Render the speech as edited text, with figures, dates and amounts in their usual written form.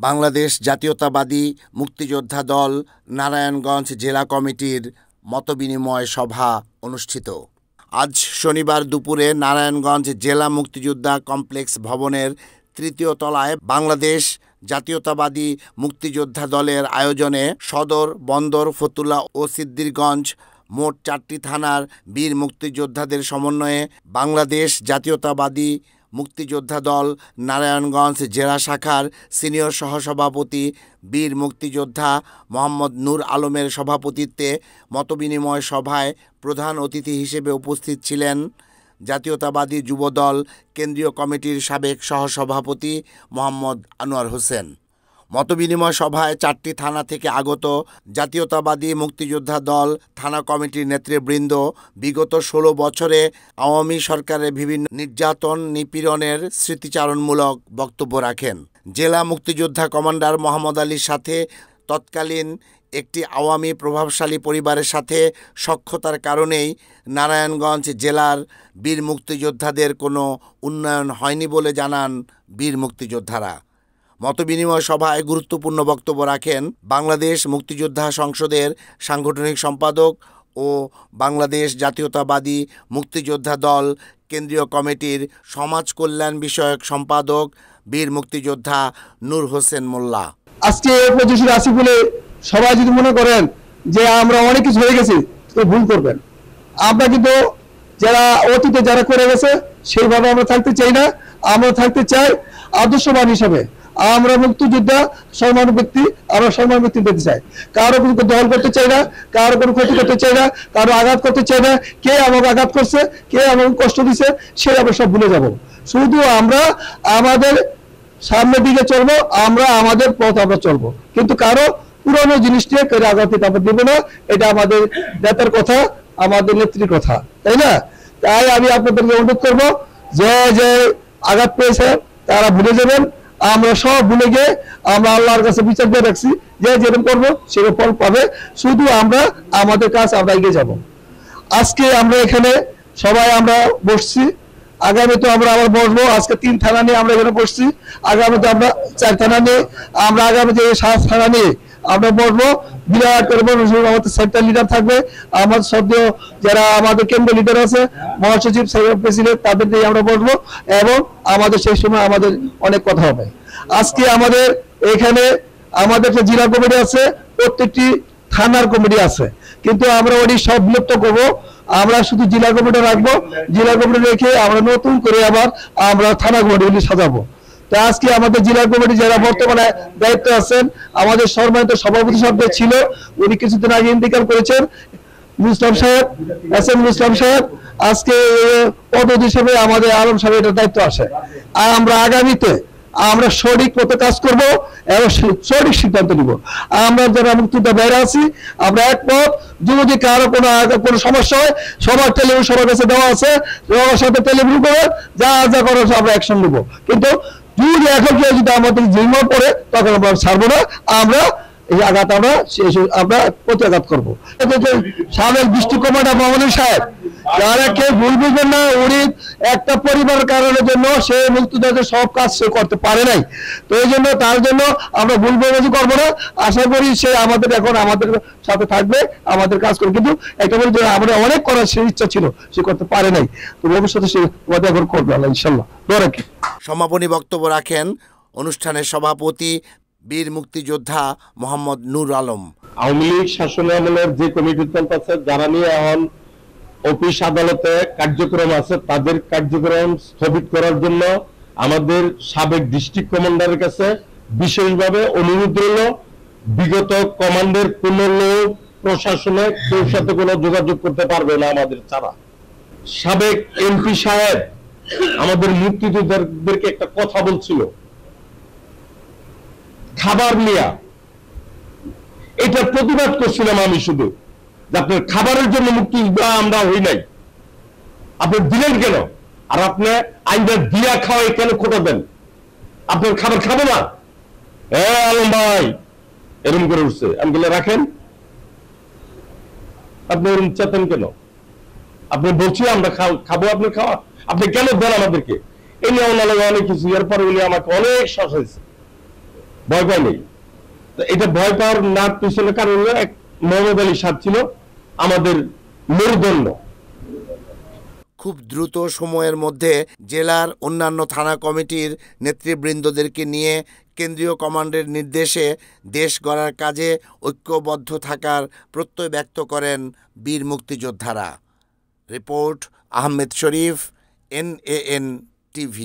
বাংলাদেশ জাতীয়তাবাদী মুক্তিযোদ্ধা দল নারায়ণগঞ্জ জেলা কমিটির মতবিনিময় সভা অনুষ্ঠিত। আজ শনিবার দুপুরে নারায়ণগঞ্জ জেলা মুক্তিযোদ্ধা কমপ্লেক্স ভবনের তৃতীয় তলায় বাংলাদেশ জাতীয়তাবাদী মুক্তিযোদ্ধা দলের আয়োজনে সদর, বন্দর, ফতুল্লা ও সিদ্দিরগঞ্জ মোট 4টি থানার বীর মুক্তিযোদ্ধাদের সমন্বয়ে বাংলাদেশ জাতীয়তাবাদী মুক্তিযোদ্ধা দল নারায়ণগঞ্জ জেলা শাখার সিনিয়র সহসভাপতি বীর মুক্তিযোদ্ধা মোহাম্মদ নূর আলমের সভাপতিত্বে মতবিনিময় সভায় প্রধান অতিথি হিসেবে উপস্থিত ছিলেন জাতীয়তাবাদী যুবদল কেন্দ্রীয় কমিটির সাবেক সহসভাপতি মোহাম্মদ আনোয়ার হোসেন। মতবিনিময় সভায় 4টি থানা থেকে আগত জাতীয়তাবাদী মুক্তিযোদ্ধা দল থানা কমিটির নেতৃবৃন্দ বিগত 16 বছরে আওয়ামী সরকারের বিভিন্ন নির্যাতন নিপীড়নের স্মৃতিচারণমূলক বক্তব্য রাখেন। জেলা মুক্তিযোদ্ধা কমান্ডার মোহাম্মদ আলীর সাথে তৎকালীন একটি আওয়ামী প্রভাবশালী পরিবারের সাথে সখ্যতার কারণেই নারায়ণগঞ্জ জেলার বীর মুক্তিযোদ্ধাদের কোনো উন্নয়ন হয়নি বলে জানান বীর মুক্তিযোদ্ধারা। মতবিনিময় সভায় গুরুত্বপূর্ণ বক্তব্য রাখেন বাংলাদেশ মুক্তিযোদ্ধা সংসদের সাংগঠনিক সম্পাদক ও বাংলাদেশ জাতীয়তাবাদী মুক্তিযোদ্ধা দল কেন্দ্রীয় কমিটির সমাজ কল্যাণ বিষয়ক সম্পাদক বীর মুক্তিযোদ্ধা নূর হোসেন মোল্লা। আজকে 25 রাশি বলে সবাই যদি মনে করেন যে আমরা অনেক কিছু হয়ে গেছি, তো ভুল করবেন। আমরা কিন্তু যারা অতীতে যারা করে গেছে সেইভাবে আমরা থাকতে চাই না। আমরা থাকতে চাই আদর্শবান হিসাবে। আমরা মুক্তিযোদ্ধা সম্মান ব্যক্তি, আমরা সম্মান ব্যক্তি পেতে চাই। কারো কোনো দল করতে চাই না, কারো কোনো ক্ষতি করতে চাই না, কারো আঘাত করতে চাই না। কে আমাকে আঘাত করছে, কে আমাকে কষ্ট দিছে, সে আমরা সব ভুলে যাব। শুধু আমরা আমাদের সামনের দিকে চলবো, আমরা আমাদের পথ আমরা চলবো, কিন্তু কারো পুরনো জিনিসটা করে আঘাত দিতে আমরা দেবো না। এটা আমাদের নেতার কথা, আমাদের নেত্রীর কথা, তাই না? তাই আমি আপনাদেরকে অনুরোধ করবো যে যে আঘাত পেয়েছে তারা ভুলে যাবেন। আমরা সব ভুলে গিয়ে আমরা আল্লাহর কাছে বিচার দিয়ে রাখছি, যে যেরকম করবো সেরকম ফল পাবে। শুধু আমরা আমাদের কাজ আমরা এগিয়ে যাব। আজকে আমরা এখানে সবাই আমরা বসছি, আগামীতে আমরা আবার বসবো। আজকে 3 থানা নিয়ে আমরা এখানে বসছি, আগামীতে আমরা 4 থানা নিয়ে, আমরা আগামীতে 7 থানা নিয়ে আমরা বসবো। বিরাট করে আমাদের সেন্ট্রাল লিডার থাকবে, আমাদের সদ্য যারা আমাদের কেন্দ্রীয় লিডার আছে, মহাসচিব, প্রেসিডেন্ট, তাদের নিয়ে আমরা বসবো এবং আমাদের সেই সময় আমাদের অনেক কথা হবে। আজকে আমাদের এখানে আমাদের একটা জেলা কমিটি আছে, প্রত্যেকটি থানার কমিটি আছে, কিন্তু আমরা ওই সব বিলুপ্ত করবো। আমরা শুধু জেলা কমিটি রাখবো। জেলা কমিটি রেখে আমরা নতুন করে আবার আমরা থানা কমিটি সাজাবো। তো আজকে আমাদের জেলা কমিটি যারা বর্তমানে দায়িত্ব আছেন, আমাদের সম্মানিত সভাপতি সাহেব ছিল, উনি কিছুদিন আগে ইন্তেকাল করেছেন, মুসলাম সাহেব, এস.এম. মুসলাম সাহেব। আজকে পদবি হিসেবে আমাদের আলম সাহেব এটার দায়িত্ব আসে। আর আমরা আগামীতে আমরা সঠিক পথে কাজ করব এবং সঠিক সিদ্ধান্ত নিব। আমরা যারা মুক্তিযোদ্ধা বাইরে আছি, আমরা একমত। যদি কারো কোনো সমস্যা হয়, সবার টেলিফোন সবার কাছে দেওয়া আছে, সবার সাথে টেলিফোন করে যা যা করার আমরা অ্যাকশন নেব। কিন্তু যদি এখন কেউ যদি আমাদের জিম্মা পড়ে, তখন আমরা ছাড়বো না। আমরা এই আঘাত আমরা প্রত্যাঘাত করবো। সাবেক ডিস্ট্রিক্ট কমান্ডার মামুনুল সাহেব, যারা কেউ ভুল বুঝবেন না, উনি একটা পরিবারের কারণের জন্য সে মুক্তিযোদ্ধাদের সব কাজ সে করতে পারে নাই। তো এই জন্য তার জন্য আমরা ভুল বোঝাবুঝি করবো না। আশা করি সে আমাদের এখন আমাদের সাথে থাকবে, আমাদের কাজ করে। কিন্তু একটা বলি যে আমরা অনেক করার সে ইচ্ছা ছিল, সে করতে পারে নাই। তো ভবিষ্যতে সে এখন করবে আল্লাহ ইনশাল্লাহ। সমাপনী বক্তব্য রাখেন অনুষ্ঠানের সভাপতি বীর মুক্তিযোদ্ধা মোহাম্মদ নূর আলম। আওয়ামী লীগ শাসনামলের যে কমিটি চলতেছে, যারা নিয়ে এখন অফিস আদালতে কার্যক্রম আছে, তাদের কার্যক্রম স্থগিত করার জন্য আমাদের সাবেক ডিস্ট্রিক্ট কমান্ডারের কাছে বিশেষভাবে অনুরোধ রইল, বিগত কমান্ডের কোন লোক প্রশাসনে কেউ সাথে কোনো যোগাযোগ করতে পারবে না আমাদের ছাড়া। সাবেক এমপি সাহেব আমাদের মুক্তিযোদ্ধাদেরকে একটা কথা বলছিল খাবার নিয়ে, এটা প্রতিবাদ করছিলাম আমি শুধু, যে আপনার খাবারের জন্য মুক্তিযোদ্ধা আমরা হই নাই, আপনি দিলেন কেন? আর আপনি আইনটা দিয়া খাওয়াই কেন খোটা দেন? আপনার খাবার খাবো না? হ্যাঁ আলম ভাই এরকম করে উঠছে। আমি বলে রাখেন, আপনি এরকম চেতেন কেন? আপনি বলছি আমরা খাবো, আপনি খাওয়া, আপনি কেন দেন আমাদেরকে? এই নিয়ে ওনার অনেক কিছু, এরপরে উনি আমাকে অনেক শাসাইছে ভয় পায় নেই। তো এটা ভয় পাওয়ার না পিছনে কারণ হলো এক মোহাম্মদ আলী সাহেব ছিল আমাদের মেরুদণ্ড। খুব দ্রুত সময়ের মধ্যে জেলার অন্যান্য থানা কমিটির নেতৃবৃন্দদেরকে নিয়ে কেন্দ্রীয় কমান্ডের নির্দেশে দেশ গড়ার কাজে ঐক্যবদ্ধ থাকার প্রত্যয় ব্যক্ত করেন বীর মুক্তিযোদ্ধারা। রিপোর্ট আহমেদ শরীফ, NAN TV।